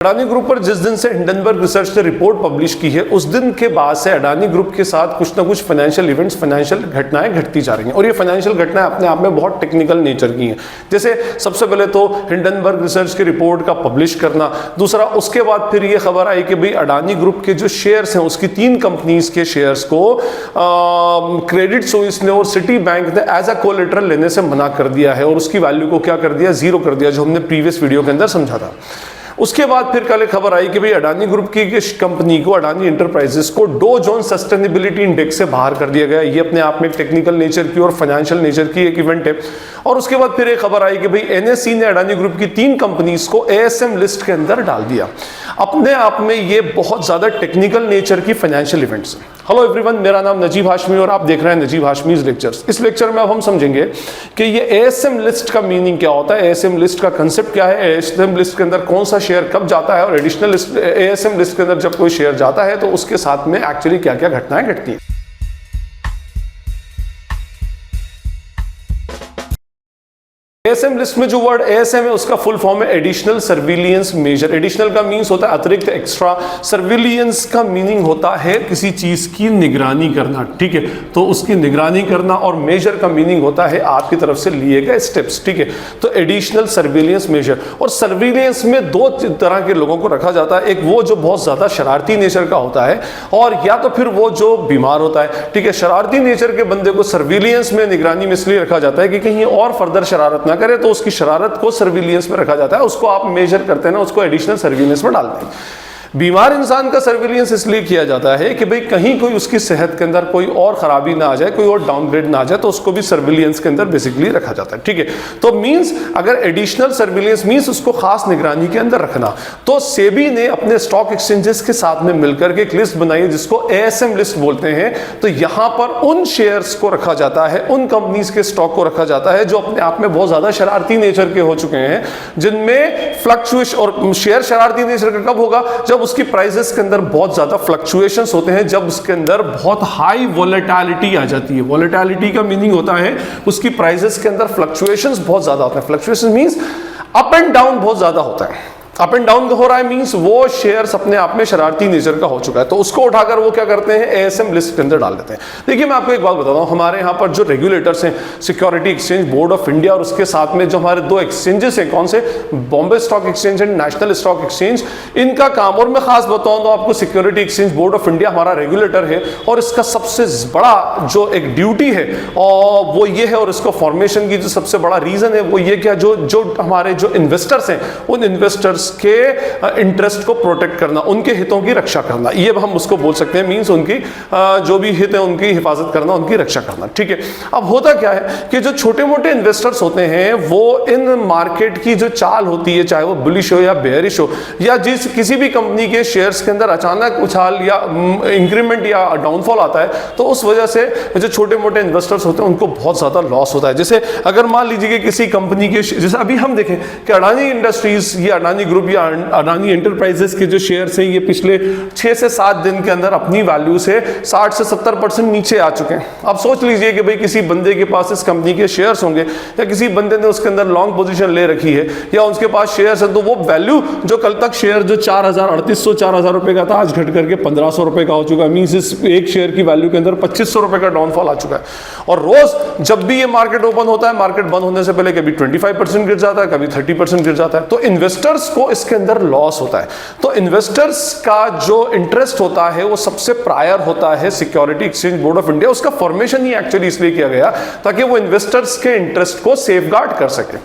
Adani group पर जिस दिन से हिंडनबर्ग रिसर्च ने रिपोर्ट पब्लिश की है उस दिन के बाद से अडानी ग्रुप के साथ कुछ ना कुछ फाइनेंशियल इवेंट्स, फाइनेंशियल घटनाएं घटती जा रही हैं और ये फाइनेंशियल घटनाएं अपने आप में बहुत टेक्निकल नेचर की हैं। जैसे सबसे पहले तो हिंडनबर्ग रिसर्च की रिपोर्ट का पब्लिश करना, दूसरा उसके बाद फिर ये खबर आई कि भाई अडानी ग्रुप के जो शेयर्स हैं उसकी 3 कंपनीज के शेयर्स को क्रेडिट स्विस ने और सिटी बैंक ने एज अ कोलेटरल लेने से मना कर दिया है और उसकी वैल्यू को क्या कर दिया, 0 कर दिया, जो हमने प्रीवियस वीडियो के अंदर समझा था। उसके बाद फिर कल खबर आई कि भाई अडानी ग्रुप की कंपनी को, अडानी एंटरप्राइजेस को डो जोन्स सस्टेनेबिलिटी इंडेक्स से बाहर कर दिया गया। ये अपने आप में एक टेक्निकल नेचर की और फाइनेंशियल नेचर की एक इवेंट है। और उसके बाद फिर एक खबर आई कि भाई एनएसई ने अडानी ग्रुप की 3 कंपनीज को एएसएम लिस्ट के अंदर डाल दिया। अपने आप में ये बहुत ज्यादा टेक्निकल नेचर की फाइनेंशियल इवेंट्स हैं। हेलो एवरीवन, मेरा नाम नजीब हाशमी और आप देख रहे हैं नजीब हाशमीज लेक्चर्स। इस लेक्चर में अब हम समझेंगे कि ये एएसएम लिस्ट का मीनिंग क्या होता है, एएसएम लिस्ट का कंसेप्ट क्या है, एएसएम लिस्ट के अंदर कौन सा शेयर कब जाता है और एडिशनल एएसएम लिस्ट के अंदर जब कोई शेयर जाता है तो उसके साथ में एक्चुअली क्या क्या घटनाएं घटती हैं। एएसएम लिस्ट में जो वर्ड एएसएम है उसका फुल फॉर्म है एडिशनल सर्विलियंस मेजर। एडिशनल का मीन्स होता है अतिरिक्त, एक्स्ट्रा। सर्विलियंस का मीनिंग होता है किसी चीज की निगरानी करना, ठीक है। तो उसकी निगरानी करना, और मेजर का मीनिंग होता है आपकी तरफ से लिए गए स्टेप्स, ठीक है। तो एडिशनल सर्विलियंस मेजर। और सर्विलियंस में 2 तरह के लोगों को रखा जाता है, एक वो जो बहुत ज्यादा शरारती नेचर का होता है और या तो फिर वो जो बीमार होता है, ठीक है। शरारती नेचर के बंदे को सर्विलियंस में, निगरानी में इसलिए रखा जाता है कि कहीं और फर्दर शरारत ना करे, तो उसकी शरारत को सर्विलियंस में रखा जाता है। उसको आप मेजर करते हैं ना, उसको एडिशनल सर्विलियंस में डालते हैं। बीमार इंसान का सर्विलियंस इसलिए किया जाता है कि भाई कहीं कोई उसकी सेहत के अंदर कोई और खराबी ना आ जाए, कोई और डाउनग्रेड ना आ जाए, तो उसको भी सर्विलियंस के अंदर बेसिकली रखा जाता है, ठीक है। तो मींस अगर एडिशनल सर्विलियंस मींस उसको खास निगरानी के अंदर रखना, तो सेबी ने अपने स्टॉक एक्सचेंजेस के साथ में मिलकर के एक लिस्ट बनाई है जिसको एएसएम लिस्ट बोलते हैं। तो यहां पर उन शेयर्स को रखा जाता है, उन कंपनीज के स्टॉक को रखा जाता है जो अपने आप में बहुत ज्यादा शरारती नेचर के हो चुके हैं, जिनमें फ्लक्चुएशन, और शेयर शरारती नेचर का कब होगा, जब उसकी प्राइसेस के अंदर बहुत ज्यादा फ्लक्चुएशंस होते हैं, जब उसके अंदर बहुत हाई वोलेटिलिटी आ जाती है। वोलेटिलिटी का मीनिंग होता है उसकी प्राइसेस के अंदर फ्लक्चुएशंस बहुत ज्यादा होते हैं। Fluctuation means up and down बहुत ज्यादा होता है। अप एंड डाउन हो रहा है मींस वो शेयर्स अपने आप में शरारती नेचर का हो चुका है, तो उसको उठाकर वो क्या करते हैं, एएसएम लिस्ट के अंदर डाल देते हैं। देखिए मैं आपको एक बात बताता हूं, हमारे यहाँ पर जो रेगुलेटर्स हैं, security exchange board of India और उसके साथ में जो हमारे 2 एक्सचेंजेस हैं, कौन से, Bombay stock exchange and national stock exchange, इनका काम, और मैं खास बताऊं तो आपको security exchange board of India हमारा रेगुलेटर है और इसका सबसे बड़ा जो एक ड्यूटी है और वो ये है, और इसको फॉर्मेशन की जो सबसे बड़ा रीजन है वो ये क्या, जो हमारे जो इन्वेस्टर्स हैं उन इन्वेस्टर्स के इंटरेस्ट को प्रोटेक्ट करना, उनके हितों की रक्षा करना, ये हम उसको बोल सकते हैं। मींस उनकी जो भी हित है उनकी हिफाजत करना, उनकी रक्षा करना, ठीक है। अब होता क्या है कि जो छोटे मोटे इन्वेस्टर्स होते हैं वो इन मार्केट की जो चाल होती है, चाहे वो बुलिश हो या बेयरिश हो, या किसी भी कंपनी के शेयर्स के अंदर अचानक उछाल या इंक्रीमेंट या डाउनफॉल आता है, तो उस वजह से जो छोटे मोटे इन्वेस्टर्स होते हैं उनको बहुत ज्यादा लॉस होता है। जैसे अगर मान लीजिए कि किसी कंपनी के, जैसे अभी हम देखें कि अडानी इंडस्ट्रीज या अडानी ग्रुप या अडानी एंटरप्राइजेस के जो शेयर्स हैं ये पिछले 6 से 7 दिन के अंदर अपनी वैल्यू से 60 से 70% नीचे आ चुके हैं। अब सोच लीजिए कि भाई किसी बंदे के पास इस कंपनी के शेयर्स होंगे या किसी बंदे ने उसके अंदर लॉन्ग पोजीशन ले रखी है या उसके पास शेयर्स है, तो वो वैल्यू जो कल तक शेयर जो 4,000 रुपए का था आज घट करके 1,500 रुपए का हो चुका है। मींस इस एक शेयर की वैल्यू के अंदर 2,500 रुपए का डाउनफॉल आ चुका है। और रोज जब भी ये मार्केट ओपन होता है, मार्केट बंद होने से पहले कभी 25% गिर जाता है, कभी 30% गिर जाता है, तो इन्वेस्टर्स को इसके अंदर लॉस होता है। तो इन्वेस्टर्स का जो इंटरेस्ट होता है वो सबसे प्रायर होता है security exchange board of India. उसका फॉर्मेशन ही एक्चुअली इसलिए किया गया ताकि वो इन्वेस्टर्स के इंटरेस्ट को सेफगार्ड कर सके।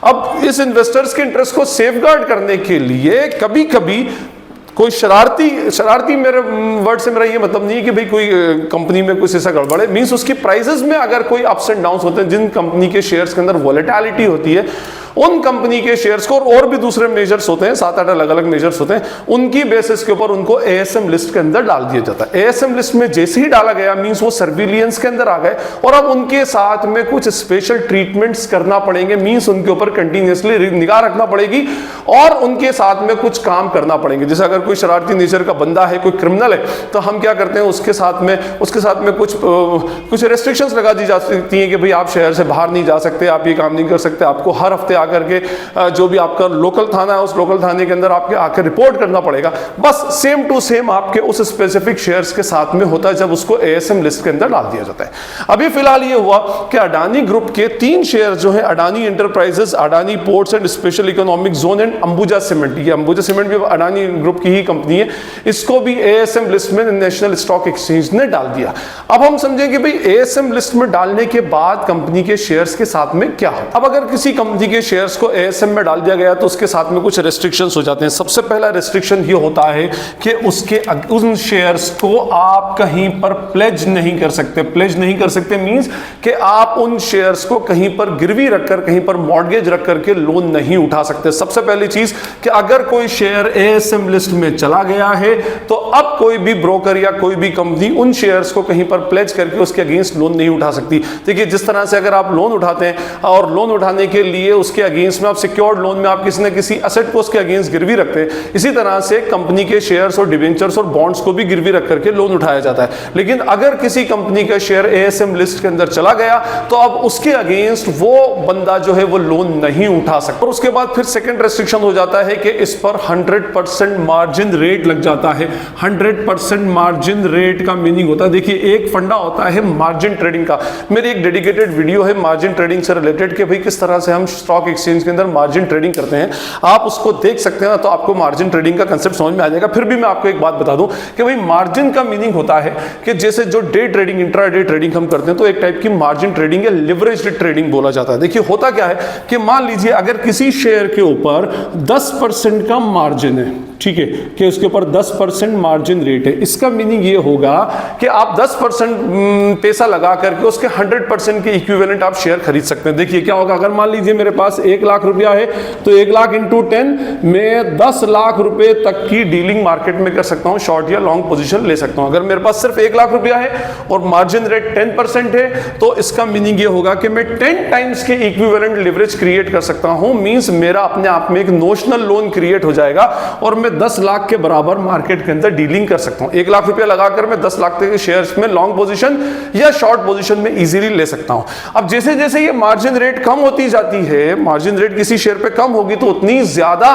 अब इस इन्वेस्टर्स के इंटरेस्ट को सेफगार्ड करने के लिए कभी कभी कोई शरारती मेरे वर्ड से मेरा ये मतलब नहीं है कि भाई कोई कंपनी में कुछ ऐसा गड़बड़ है, मींस उसकी प्राइसेस में अगर कोई अप्स एंड डाउन्स होते हैं, जिन कंपनी के शेयर्स के अंदर वोलेटिलिटी होती है, उन कंपनी के शेयर्स को, और भी दूसरे मेजर्स होते हैं, 7-8 अलग अलग मेजर्स होते हैं, उनकी बेसिस के ऊपर उनको एएसएम लिस्ट के अंदर डाल दिया जाता है। एएसएम लिस्ट में जैसे ही डाला गया मींस वो सर्विलियंस के अंदर आ गए और अब उनके साथ में कुछ स्पेशल ट्रीटमेंट्स करना पड़ेंगे, मींस उनके ऊपर कंटिन्यूअसली निगाह रखना पड़ेगी और उनके साथ में कुछ काम करना पड़ेंगे। जैसे अगर कोई शरारती नेचर का बंदा है, कोई क्रिमिनल है, तो हम क्या करते हैं उसके साथ में कुछ रेस्ट्रिक्शंस लगा दी जा सकती हैं कि भाई आप शहर से बाहर नहीं जा सकते, आप ये काम नहीं कर सकते, आपको हर हफ्ते आकर के जो भी आपका लोकल थाना है उस लोकल थाने के अंदर आपके आकर रिपोर्ट करना पड़ेगा। बस सेम टू सेम आपके उस स्पेसिफिक शेयर्स के साथ में होता है जब उसको एएसएम लिस्ट के अंदर डाल दिया जाता है। अभी फिलहाल ये हुआ कि अडानी ग्रुप के 3 शेयर जो है, Adani enterprises, Adani ports and special economic zone and Ambuja cement, ये अंबुजा सीमेंट भी अडानी ग्रुप की ही कंपनी है, इसको भी एएसएम लिस्ट में नेशनल स्टॉक एक्सचेंज ने डाल दिया। अब हम समझेंगे भाई एएसएम लिस्ट में डालने के बाद कंपनी के शेयर्स के साथ में क्या हो। अब अगर किसी कंपनी के शेयर्स को एएसएम में डाल दिया गया तो उसके साथ में कुछ रेस्ट्रिक्शंस हो जाते हैं। सबसे पहला रेस्ट्रिक्शन ये होता है कि उसके उन शेयर्स को आप कहीं पर प्लेज नहीं कर सकते। प्लेज नहीं कर सकते मींस कि आप उन शेयर्स को कहीं पर गिरवी रखकर, कहीं पर मॉर्गेज रख करके लोन नहीं उठा सकते। सबसे पहली चीज कि अगर कोई शेयर एएसएम लिस्ट में चला गया है तो अब कोई भी ब्रोकर या कोई भी कंपनी उन शेयर्स को कहीं पर प्लेज करके उसके अगेंस्ट लोन नहीं उठा सकती। देखिए जिस तरह से अगर आप लोन उठाते हैं और लोन उठाने के लिए उसके अगेंस्ट में आप सिक्योर्ड लोन में आप किसी न किसी असेट को उसके अगेंस्ट गिरवी रखते हैं, इसी तरह से कंपनी के शेयर्स और डिबेंचर्स और बॉन्ड्स को भी गिरवी रख करके लोन उठाया जाता है। लेकिन अगर किसी कंपनी का शेयर एएसएम लिस्ट के अंदर चला गया तो अब उसके अगेंस्ट वो बंदा जो है वो लोन नहीं उठा सकता। और उसके बाद फिर सेकंड रेस्ट्रिक्शन हो जाता है कि इस पर 100% मार्जिन रेट लग जाता है। 100% मार्जिन रेट का मीनिंग होता है, देखिए एक फंडा होता है मार्जिन ट्रेडिंग का। मेरी एक डेडिकेटेड वीडियो है मार्जिन ट्रेडिंग से रिलेटेड कि भाई किस तरह से हम स्टॉक एक्सचेंज के अंदर मार्जिन ट्रेडिंग करते हैं, आप उसको देख सकते हैं ना, तो आपको मार्जिन ट्रेडिंग का कंसेप्ट समझ में आ जाएगा। फिर भी मैं आपको एक बात बता दूं कि भाई मार्जिन का मीनिंग होता है कि जैसे जो डे ट्रेडिंग, इंट्राडे ट्रेडिंग हम करते हैं तो एक टाइप की मार्जिन ट्रेडिंग या लिवरेज्ड ट्रेडिंग बोला जाता है। देखिए होता क्या है कि मान लीजिए अगर किसी शेयर के ऊपर 10% का मार्जिन है, ठीक है, कि उसके ऊपर 10% मार्जिन रेट है, इसका मीनिंग ये होगा कि आप 10% पैसा लगा करके उसके 100% के इक्विवेलेंट आप शेयर खरीद सकते हैं। देखिए क्या होगा, अगर मान लीजिए मेरे पास 1 लाख रुपया है तो 1 लाख इंटू 10 मैं 10 लाख रुपए तक की डीलिंग मार्केट में कर सकता हूं, शॉर्ट या लॉन्ग पोजीशन ले सकता हूं। अगर मेरे पास सिर्फ 1 लाख रुपया है और मार्जिन रेट 10% है तो इसका मीनिंग ये होगा कि मैं 10 टाइम्स के इक्विवेलेंट लिवरेज क्रिएट कर सकता हूं। मींस मेरा अपने आप में एक नोशनल लोन क्रिएट हो जाएगा और मैं 10 लाख के बराबर मार्केट के अंदर डीलिंग कर सकता हूं। 1 लाख रुपया लगाकर मैं 10 लाख के शेयर्स में लॉन्ग पोजीशन या शॉर्ट पोजीशन में इजीली ले सकता हूं। अब जैसे जैसे ये मार्जिन रेट कम होती जाती है, मार्जिन रेट किसी शेयर पे कम होगी तो उतनी ज्यादा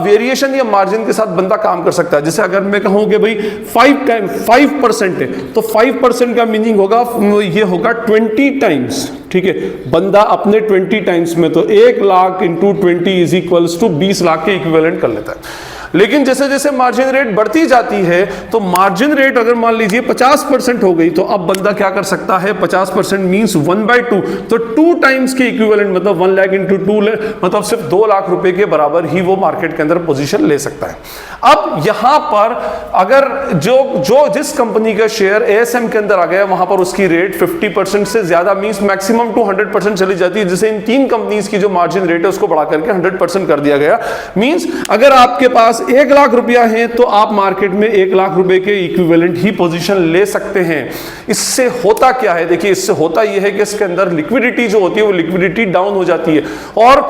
वेरिएशन या मार्जिन के साथ बंदा काम कर सकता है। जैसे अगर मैं कहूं कि भाई 5% है तो 5% का मीनिंग होगा ये होगा 20 टाइम्स, ठीक है, बंदा अपने 20 टाइम्स में तो 1 lakh into 20 is equals to 20 lakh के इक्विवेलेंट कर लेता है। लेकिन जैसे जैसे मार्जिन रेट बढ़ती जाती है तो मार्जिन रेट अगर मान लीजिए 50% हो गई तो अब बंदा क्या कर सकता है, 50% मींस 1/2, तो 2 टाइम्स के इक्विवेलेंट मतलब 1 लाख इंटू 2 मतलब सिर्फ 2 लाख रुपए के बराबर ही वो मार्केट के अंदर पोजीशन ले सकता है। अब यहां पर अगर जो जिस कंपनी का शेयर एएसएम के अंदर आ गया वहां पर उसकी रेट 50% से ज्यादा मींस मैक्सिमम टू 100% चली जाती है। जैसे इन 3 कंपनीज की जो मार्जिन रेट है उसको बढ़ा करके 100% कर दिया गया। मींस अगर आपके पास 1 लाख रुपया है तो आप मार्केट में 1 लाख रुपए के इक्विवेलेंट ही पोजीशन ले सकते हैं। इससे होता क्या है, देखिए इससे होता यह है कि इसके अंदर लिक्विडिटी जो होती है वो लिक्विडिटी डाउन हो जाती है और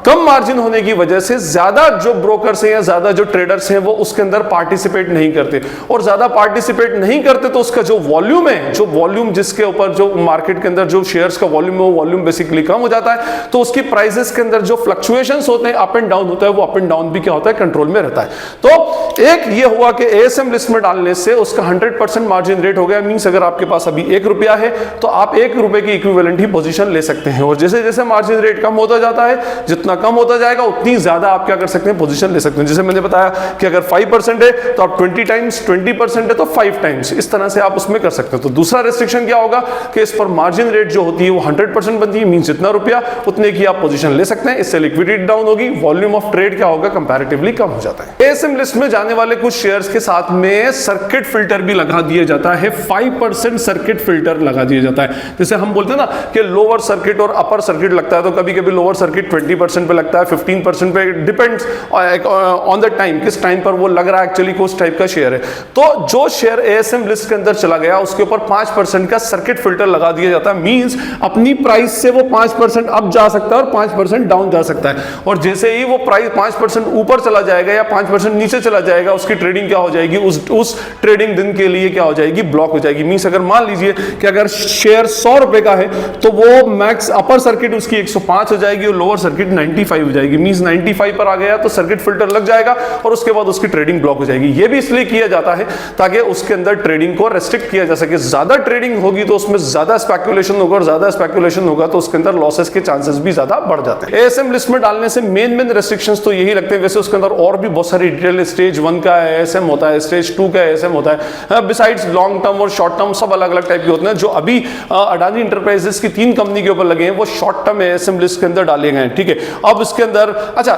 कम मार्जिन होने की वजह से ज्यादा जो ब्रोकर्स हैं या ज्यादा जो ट्रेडर्स हैं वो उसके अंदर पार्टिसिपेट नहीं करते और ज्यादा पार्टिसिपेट नहीं करते तो उसका जो वॉल्यूम है, जो वॉल्यूम जिसके ऊपर जो मार्केट के अंदर जो शेयर्स का वॉल्यूम है वो वॉल्यूम बेसिकली कम हो जाता है। तो उसकी प्राइसेस के अंदर जो फ्लक्चुएशंस होते हैं, अप एंड डाउन होता है, वो अप एंड डाउन भी क्या होता है, कंट्रोल में रहता है। तो एक ये हुआ कि एएसएम लिस्ट में डालने से उसका 100% मार्जिन रेट हो गया। मींस अगर आपके पास अभी 1 रुपया है तो आप 1 रुपए की इक्विवेलेंट ही पोजीशन ले सकते हैं और जैसे जैसे मार्जिन रेट कम होता जाता है, जितना कम होता जाएगा उतनी ज्यादा आप क्या कर सकते हैं, पोजीशन ले सकते हैं। जैसे मैंने बताया कि अगर 5% है तो आप 20 टाइम्स, 20% है तो 5 टाइम्स, इस तरह से आप उसमें कर सकते हैं। तो दूसरा रेस्ट्रिक्शन क्या होगा कि इस पर मार्जिन रेट जो होती है वो 100% बनती है। मींस जितना रुपया उतने की आप पोजीशन ले सकते हैं। इससे लिक्विडिटी डाउन होगी, वॉल्यूम ऑफ ट्रेड क्या होगा, कंपैरेटिवली कम हो जाता है। एएसएम लिस्ट में जाने वाले कुछ शेयर्स के साथ में सर्किट फिल्टर भी लगा दिया जाता है। 5% सर्किट फिल्टर लगा दिया जाता है। जैसे हम बोलते हैं ना कि लोअर सर्किट और अपर सर्किट लगता है, तो कभी कभी लोअर सर्किट 20% पे लगता है, 15% पे, डिपेंड्स ऑन द टाइम, किस टाइम पर वो लग रहा है एक्चुअली को उस टाइप का शेयर है। तो जो शेयर एएसएम लिस्ट के अंदर चला गया उसके ऊपर 5% का सर्किट फिल्टर लगा दिया जाता है। मींस अपनी प्राइस से वो 5% अप जा सकता है और 5% डाउन जा सकता है, और जैसे ही वो प्राइस 5% ऊपर चला जाएगा या 5% नीचे चला जाएगा उसकी ट्रेडिंग क्या हो जाएगी, उस ट्रेडिंग दिन के लिए क्या हो जाएगी, ब्लॉक हो जाएगी। मींस अगर मान लीजिए कि अगर शेयर 100 रुपए का है तो वो मैक्स अपर सर्किट उसकी 105 हो जाएगी और लोअर सर्किट 95 हो जाएगी। मींस 95 पर आ गया तो सर्किट फिल्टर लग जाएगा और उसके बाद उसकी ट्रेडिंग ब्लॉक हो जाएगी। ये भी इसलिए किया जाता है ताकि उसके अंदर ट्रेडिंग को रेस्ट्रिक्ट किया जा सके। ज्यादा ट्रेडिंग होगी तो उसमें ज्यादा स्पेकुलेशन होगा और ज्यादा स्पेकुलेशन होगा तो उसके अंदर लॉसेस के चांसेस भी ज्यादा बढ़ जाते हैं। एएसएम लिस्ट में डालने से मेन रेस्ट्रिक्शंस तो यही लगते हैं। वैसे उसके अंदर और भी बहुत सारी डिटेल, स्टेज 1 का एएसएम होता है, स्टेज 2 का एएसएम होता है, बिसाइड्स लॉन्ग टर्म और शॉर्ट टर्म सब अलग अलग टाइप के होते हैं। जो अभी अडानी इंटरप्राइजेस की 3 कंपनी के ऊपर लगे हैं वो शॉर्ट टर्म एएसएम लिस्ट के अंदर डाले गए हैं, ठीक है। अब इसके अंदर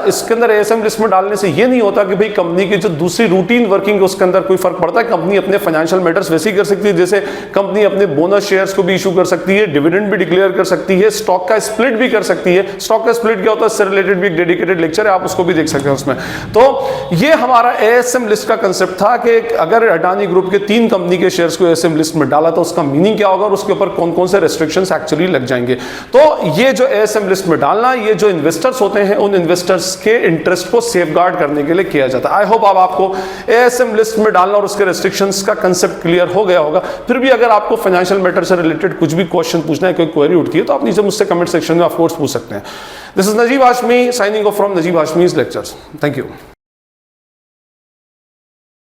इसके अंदर एएसएम लिस्ट में डालने से ये नहीं होता कि भाई कंपनी की जो दूसरी रूटीन वर्किंग है उसके अंदर कोई फर्क पड़ता है। कंपनी अपने फाइनेंशियल मैटर्स वैसे ही कर सकती है, जैसे कंपनी अपने बोनस शेयर्स को भी इशू कर सकती है, डिविडेंड भी डिक्लेयर कर सकती है, स्टॉक का स्प्लिट भी कर सकती है। स्टॉक का स्प्लिट क्या होता है इससे रिलेटेड भी एक डेडिकेटेड लेक्चर है, आप उसको भी देख सकते हैं उसमें। तो ये हमारा एएसएम लिस्ट का कंसेप्ट था कि अगर अडानी ग्रुप के 3 कंपनी के शेयर्स को एएसएम लिस्ट में डाला तो उसका मीनिंग क्या होगा और उसके ऊपर कौन कौन से रेस्ट्रिक्शंस एक्चुअली लग जाएंगे। तो ये जो एएसएम लिस्ट में डालना, ये जो इन्वेस्टर्स होते हैं उन इन्वेस्टर्स के इंटरेस्ट को सेफगार्ड करने के लिए किया जाता है। आई होप अब आपको एएसएम लिस्ट में डालना और उसके रेस्ट्रिक्शंस का कंसेप्ट क्लियर हो गया होगा। फिर भी अगर आपको फाइनेंशियल मैटर से रिलेटेड कुछ भी क्वेश्चन पूछना है, कोई क्वेरी उठती है तो आप नीचे मुझसे कमेंट सेक्शन में ऑफ कोर्स पूछ सकते हैं। This is Najeeb Hashmi signing off from Najeeb Hashmi's lectures. Thank you.